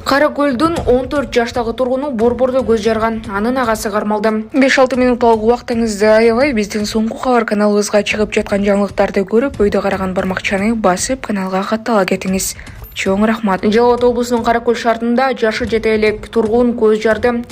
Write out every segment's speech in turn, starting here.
Кара Көлдүн 14 жаштагы тургуну борбордо көз жарган, анын агасы кармалды. 5-6 минуттук убактыңызды аябай биздин соңку кабар каналыбызга чыгып жаткан жаңылыктарды көрүп, өйдө караган бармакчаны басып, каналга каттала кетиңиз. Чоң рахмат. Жалал Абад облусунун Кара Көл шаарында жашы жете элек тургун көз жарды.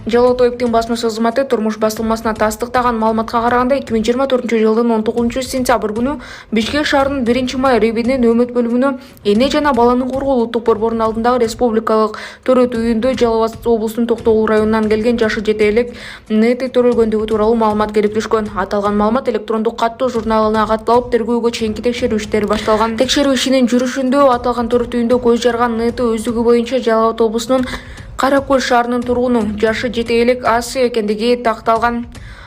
Жалал Абадтын басмасы кызматы турмуш басылмасына тастыктаган маалыматка караганда 2024-жылдын 19-сентябрь күнү Бишкек шаарынын 1-май районунун өмөт бөлүмүнө эне жана баланын коргоо улуттук борборунун алдындагы республикалык төрөт үйүндө Жалал Абад облусунун Токтогул районунан келген жашы жете элек нети төрөлгөндүгү тууралуу маалымат келип түшкөн. Аталган маалымат электрондук каттоо журналына катталып, тергөөгө чейинки текшерүү иштери башталган. Текшерүү ишинин жүрүшүндө аталган төрөт үйүндө көз жарган нети өздүгү боюнча Жалал Абад облусунун Кара Көл шаарынын тургуну жашы жете элек Асия экендиги такталган.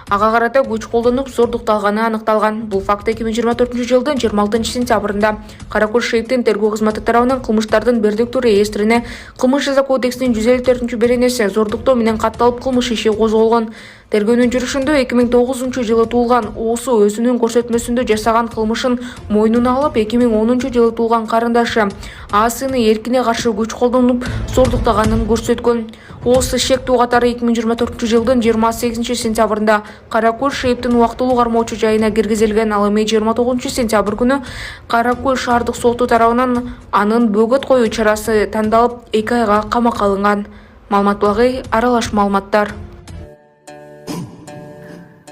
Ага карата күч колдонуп зордукталганы аныкталган. Бул факт 2024-жылдын 26-сентябрында Кара Көл шейиттин тергөө кызматы тарабынан кылмыштардын бирдиктүү реестрине Кылмыш жаза кодексинин 154-беренеси зордуктоо менен катталып кылмыш иши козголгон. Тергөөнүн жүрүшүндө 2009-жылы туулган Оосу өзүнүн көрсөтмөсүндө жасаган кылмышын мойнуна алып, 2010-жылы туулган карындашы Асыны эркине каршы күч колдонуп зордуктаганын көрсөткөн. Оосу шектүү катары 2024-жылдын 28-сентябрында Кара Көл шейиттин убактылуу кармоочу жайына киргизилген. Ал эми 29-сентябрь күнү Кара Көл шаардык соту тарабынан анын бөгөт коюу чарасы тандалып 2 айга камакка алынган. Маалымат булагы аралаш маалыматтар.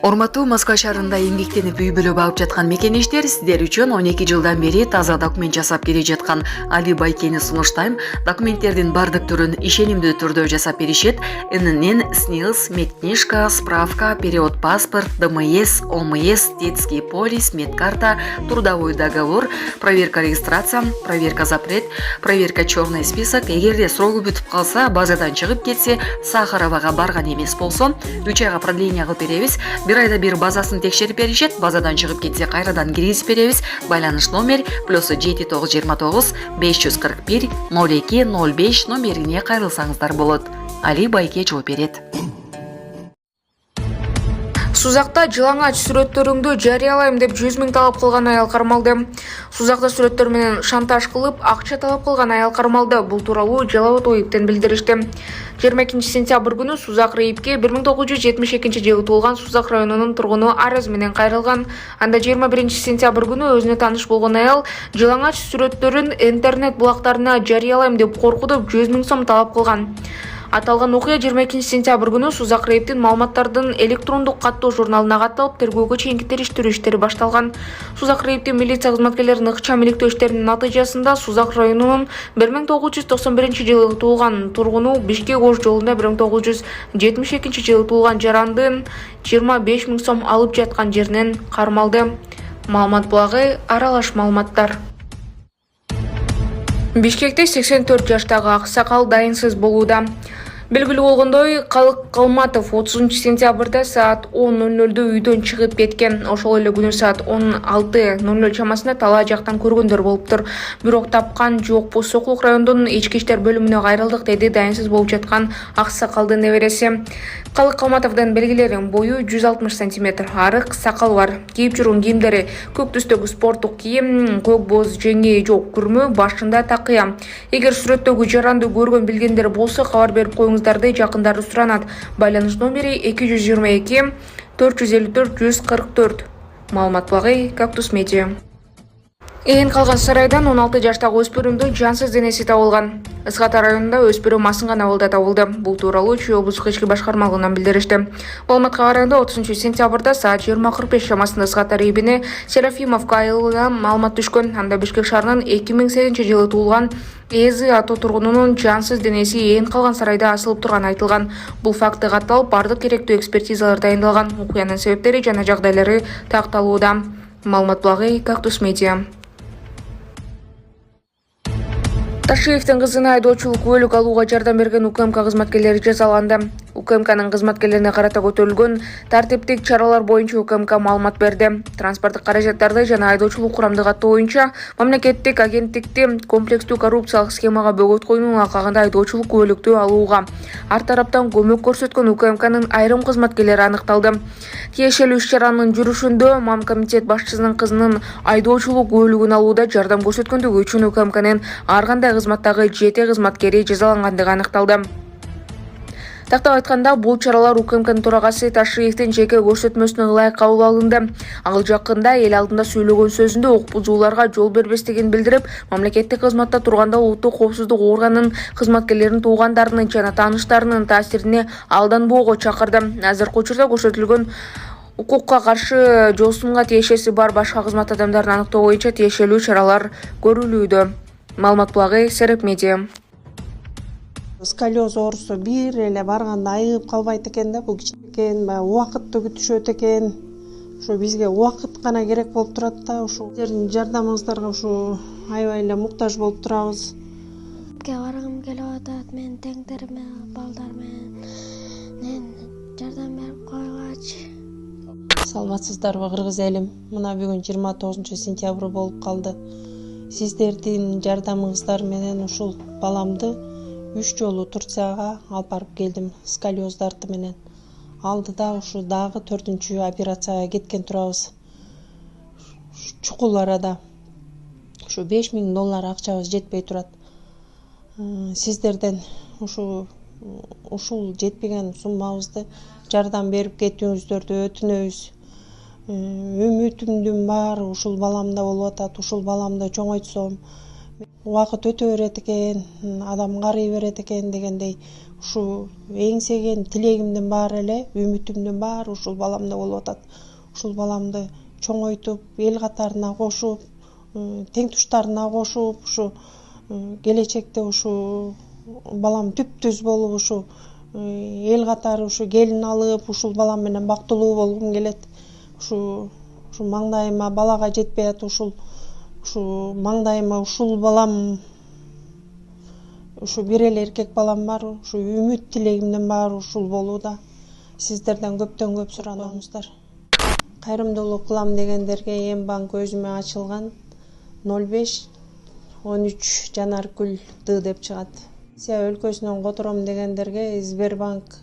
Урматтуу Москва шаарында эмгектенип үй бүлө багып жаткан мекенештер, сиздер үчүн 12 жылдан бери таза документ жасап келе жаткан Али Байкени сунуштайм. Документтердин бардык түрүн ишенимдүү түрдө жасап беришет. ННН, СНИЛС, медкнижка, справка, период паспорт, ДМС, ОМС, детский полис, медкарта, трудовой договор, проверка регистрация, проверка запрет, проверка черный список. Эгерде срогу бүтүп калса, базадан чыгып кетсе, Сахаровага барган эмес болсо, 3 айга продление кылып беребиз. 1 айда бир базасын текшерип беришет. Базадан чыгып кетсе, кайрадан киргизип беребиз. Байланыш номер +7929 541 02 05 номерине кайрылсаңыздар болот. Али Байке жооп берет. Сузакта жылаңач сүрөттөрүңдү жарыялайм деп 100 000 талап кылган аял кармалды. Сузакта сүрөттөр менен шантаж кылып, акча талап кылган аял кармалды. Бул тууралуу Жалал Абад ОИБтен билдиришти. 22-сентябрь күнү Сузак РИИБке 1972-жылы туулган Сузак районунун тургуну арыз менен кайрылган. Анда 21-сентябрь күнү өзүнө тааныш болгон аял жылаңач сүрөттөрүн интернет булактарына жарыялайм деп коркутуп 100 000 сом талап кылган. Аталган окуя 22-сентябрь күнү Сузак РИИБтин маалыматтардын электрондук каттоо журналына катталып, тергөөгө чейинки териштирүү иштери башталган. Сузак РИИБтин милиция кызматкерлеринин ыкчам иликтөө иштеринин натыйжасында Сузак районунун 1991-жылы туулган тургуну Бишкек Ош жолунда 1972-жылы туулган жарандын 25 000 сом алып жаткан жеринен кармалды. Маалымат булагы аралаш маалыматтар. Бишкекте 84 жаштагы аксакал дайынсыз болууда. Белгилүү болгондой, Калык Калматов 30-сентябрда саат 10:00 үйдөн чыгып кеткен. Ошол эле күнү саат 16:00 чамасында талаа жактан көргөндөр болуптур. Бирок тапкан жокпу. Сокулук райондун ички иштер бөлүмүнө кайрылдык, деди дайынсыз болуп жаткан аксакалдын небереси. Калык Калматовдун белгилери: бою 160 см, арык сакал бар. Кийип жүргөн кийимдери көк түстөгү спорттук кийим, көк боз жеңи жок күрмө, башында такыя. Эгер сүрөттөгү жаранды көргөн билгендер болсо, кабар берип коюңуздарды, жакындары суранат. Байланыш номери 222 454 144. Маалымат булагы Кактус Медиа. Ээн калган сарайдан 16 жаштагы өспүрүмдүн жансыз денеси табылган. Ысгата районунда өспүрүм асынган абалда табылды. Бул тууралуу Чүй облустук ички башкармалыгынан билдиришти. Маалыматка караганда 30-сентябрда саат 20:45 чамасында Ысгата районуна Серафимовка айылына маалымат түшкөн. Анда Бишкек шаарынын 2008-жылы туулган Эзи ато тургунунун жансыз денеси ээн калган сарайда асылып турганы айтылган. Бул факты катталып, бардык керектүү экспертизалар дайындалган. Окуянын себептери жана жагдайлары такталууда. Маалымат булагы Кактус Медиа. Ташиевдин кызына айдоочулук көлүк алууга жардам берген УКМК кызматкерлери жазаланды. УКМКнын кызматкерлерине карата көтөрүлгөн тартиптик чаралар боюнча УКМК маалымат берди. Транспорттук каражаттарды жана айдоочулук курамды каттоо боюнча мамлекеттик агенттикти комплекстүү коррупциялык схемага бөгөт коюунун алкагында айдоочулук күбөлүктү алууга ар тараптан көмөк көрсөткөн УКМКнын айрым кызматкерлери аныкталды. Тиешелүү иш-чаранын жүрүшүндө Мамкомитет башчысынын кызынын айдоочулук күбөлүгүн алууда жардам көрсөткөндүгү үчүн УКМКнын ар кандай кызматтагы 7 кызматкери жазалангандыгы аныкталды. Тактап айтканда, бул чаралар УКМКнын төрагасы Ташиевдин жеке көрсөтмөсүнө ылайык кабыл алынды. Ал жакында эл алдында сүйлөгөн сөзүндө укук бузууларга жол бербестигин билдирип, мамлекеттик кызматта турганда улуттук коопсуздук органынын кызматкерлеринин туугандарынын жана тааныштарынын таасирине алданбоого чакырды. Азыркы учурда көрсөтүлгөн укукка каршы жосумга тиешеси бар башка кызмат адамдарын аныктоо боюнча тиешелүү чаралар көрүлүүдө. Маалымат булагы Сереп Медиа. Сколиоз оорусу бир эле барганда айыгып калбайт экен да, бул кичинекей убакытты күтүшөт экен. Ушу бизге убакыт гана керек болуп турат да, ушу сиздердин жардамыңыздарга ушу аябай эле муктаж болуп турабыз. Баргым келип атат, мен теңдериме, балдар менен жардам берип койгачы. Саламатсыздарбы кыргыз элим? Мына бүгүн 29 сентябрь болуп калды. Сиздердин жардамыңыздар менен ушул баламды 3 жолу Турцияга алып барып келдим, сколиоздарды менен. Алдыда ушу дагы 4-чү операцияга кеткен турабыз. Чукул арада. Ушу $5000 акчабыз жетпей турат. Сиздерден ушул жетпеген суммабызды жардам берип кетүүңүздөрдү өтүнөбүз. Үмүтүмдүн баары ушул баламда болуп атат. Ушул баламды чоңойтсом, убакыт өтө берет экен, адам карый берет экен дегендей, ушу эңсеген тилегимдин баары эле, үмүтүмдүн баары ушул баламда болуп атат. Ушул баламды чоңойтуп, эл катарына кошуп, тең туштарына кошуп, ушу келечекте ушу балам түптүз болуп, ушу эл катары ушу келин алып, ушул балам менен бактылуу болгум келет. Ушу маңдайыма балага жетпей атып, ушу маңдайыма ушул балам, ушу бир эле эркек балам бар, ушу үмүт тилегимдин баары ушул болууда. Сиздерден көптөн көп сураныңыздар. Кайрымдуулук кылам дегендерге М-банк өзүмө ачылган 05-13 Жанаргүл Д деп чыгат. Россия өлкөсүнөн котором дегендерге Сбербанк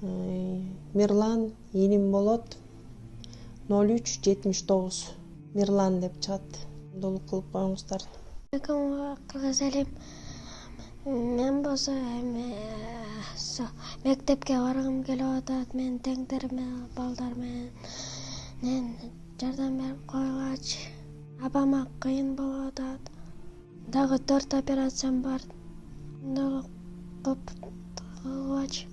Мирлан иним болот 03-79 Мирлан деп чыгат. Долук кылып коюңуздар. Кыргыз элим, мен болсо мектепке баргым келип атат, мен теңдериме, балдар менен жардам берип койгачы. Апама кыйын болуп атат. Дагы 4 операциям бар. Долук кылгачы.